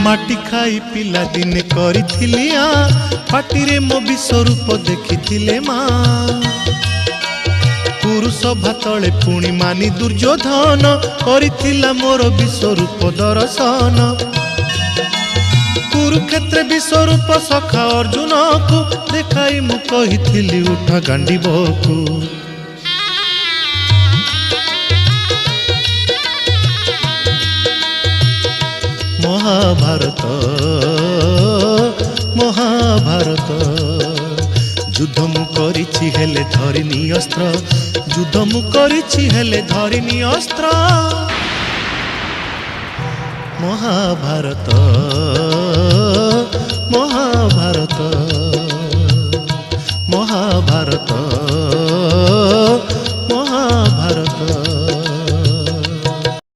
माटी खाई पिला दिने करिथिली पाटिरे मो विश्वरूप देखिथिले माँ पुरुष भातले पुणी मानी दुर्योधन करिथिला मोर विश्वरूप दर्शन कुरुक्षेत्र विश्वरूप सखा अर्जुन को देखाई मु कहिथिली उठा गांडीबकु महाभारत महाभारत युद्ध मु करिछि हेले धरिनी अस्त्र युद्ध मु करिछि हेले धरिनी अस्त्र महाभारत महाभारत।